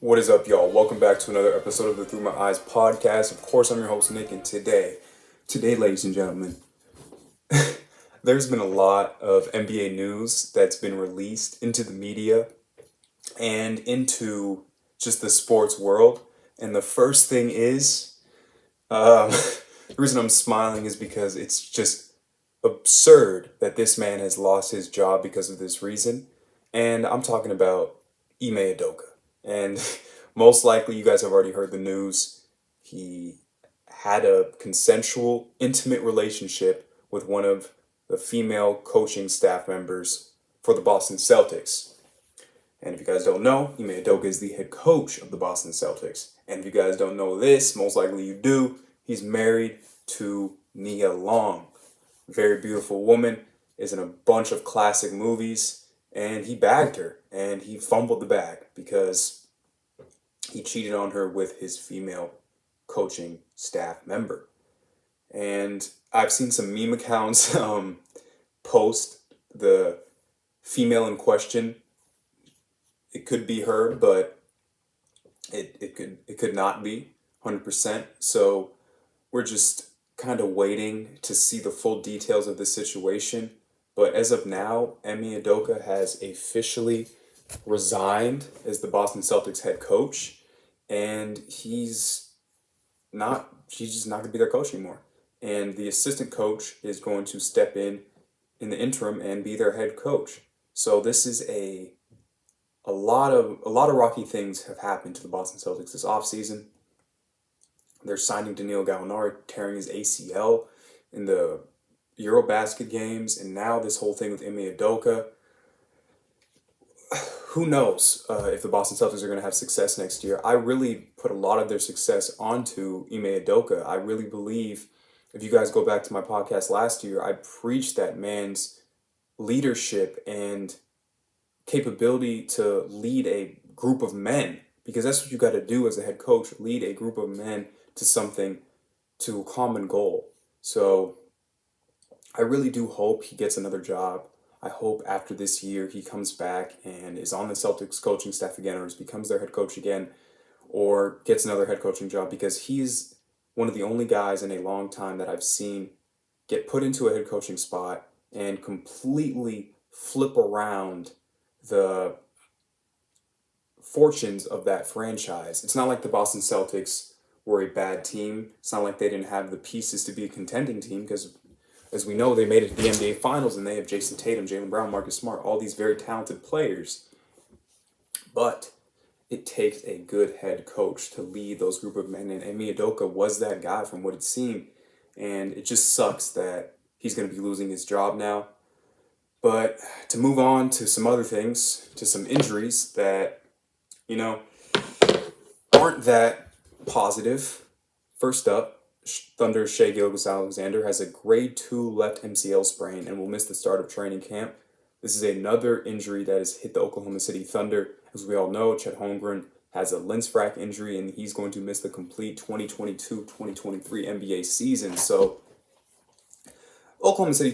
What is up, y'all? Welcome back to another episode of the Through My Eyes podcast. Of course, I'm your host, Nick, and today, ladies and gentlemen, there's been a lot of NBA news that's been released into the media and into just the sports world. And the first thing is, the reason I'm smiling is because it's just absurd that this man has lost his job because of this reason. And I'm talking about Ime Udoka. And most likely, you guys have already heard the news. He had a consensual, intimate relationship with one of the female coaching staff members for the Boston Celtics. And if you guys don't know, Ime Udoka is the head coach of the Boston Celtics. And if you guys don't know this, most likely you do, he's married to Nia Long. Very beautiful woman, is in a bunch of classic movies, and he bagged her, and he fumbled the bag because he cheated on her with his female coaching staff member. And I've seen some meme accounts post the female in question. It could be her, but it could not be 100%. So we're just kind of waiting to see the full details of the situation. But as of now, Ime Udoka has officially resigned as the Boston Celtics head coach, and he's just not going to be their coach anymore. And the assistant coach is going to step in the interim and be their head coach. So this is a lot of rocky things have happened to the Boston Celtics this offseason. They're signing Danilo Gallinari, tearing his ACL in the Eurobasket games, and now this whole thing with Ime Udoka. Who knows if the Boston Celtics are going to have success next year? I really put a lot of their success onto Ime Udoka. I really believe, if you guys go back to my podcast last year, I preached that man's leadership and capability to lead a group of men, because that's what you got to do as a head coach, lead a group of men to a common goal. So I really do hope he gets another job. I hope after this year he comes back and is on the Celtics coaching staff again, or becomes their head coach again, or gets another head coaching job, because he's one of the only guys in a long time that I've seen get put into a head coaching spot and completely flip around the fortunes of that franchise. It's not like the Boston Celtics were a bad team. It's not like they didn't have the pieces to be a contending team, because as we know, they made it to the NBA Finals, and they have Jason Tatum, Jaylen Brown, Marcus Smart, all these very talented players. But it takes a good head coach to lead those group of men, and Ime Udoka was that guy from what it seemed. And it just sucks that he's going to be losing his job now. But to move on to some other things, to some injuries that, aren't that positive. First up, Thunder's Shai Gilgeous-Alexander has a grade 2 left MCL sprain and will miss the start of training camp. This is another injury that has hit the Oklahoma City Thunder. As we all know, Chet Holmgren has a Lindsfrack injury, and he's going to miss the complete 2022-2023 NBA season. So Oklahoma City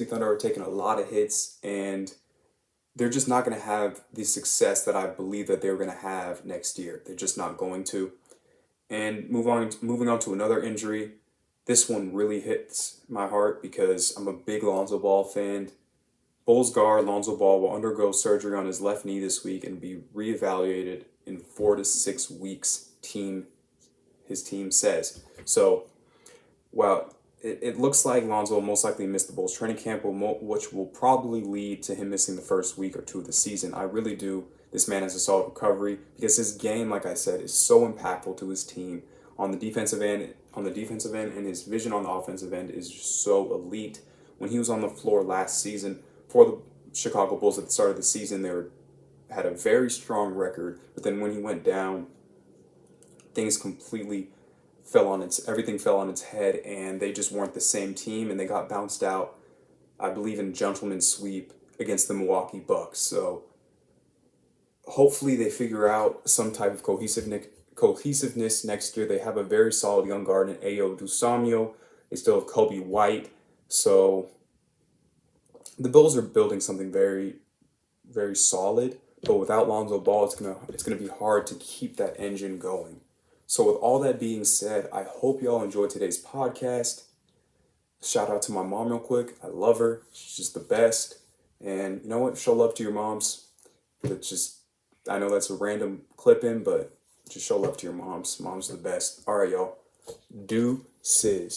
Thunder are taking a lot of hits, and they're just not going to have the success that I believe that they're going to have next year. They're just not going to. And moving on to another injury, this one really hits my heart because I'm a big Lonzo Ball fan. Bulls guard Lonzo Ball will undergo surgery on his left knee this week and be reevaluated in 4 to 6 weeks, his team says. So, well, it looks like Lonzo will most likely miss the Bulls training camp, which will probably lead to him missing the first week or two of the season. I really do. This man has a solid recovery because his game, like I said, is so impactful to his team on the defensive end. And his vision on the offensive end is just so elite. When he was on the floor last season for the Chicago Bulls at the start of the season, had a very strong record. But then when he went down, things completely everything fell on its head, and they just weren't the same team, and they got bounced out, I believe, in gentleman's sweep against the Milwaukee Bucks. So hopefully they figure out some type of cohesiveness next year. They have a very solid young guard in Ayo Dosunmu. They still have Kobe White. So the Bulls are building something very, very solid. but without Lonzo Ball, it's gonna be hard to keep that engine going. So with all that being said, I hope y'all enjoyed today's podcast. Shout out to my mom real quick. I love her. She's just the best. And you know what? Show love to your moms. It's just, I know that's a random clip in, but just show love to your moms. Mom's the best. All right, y'all. Deuces.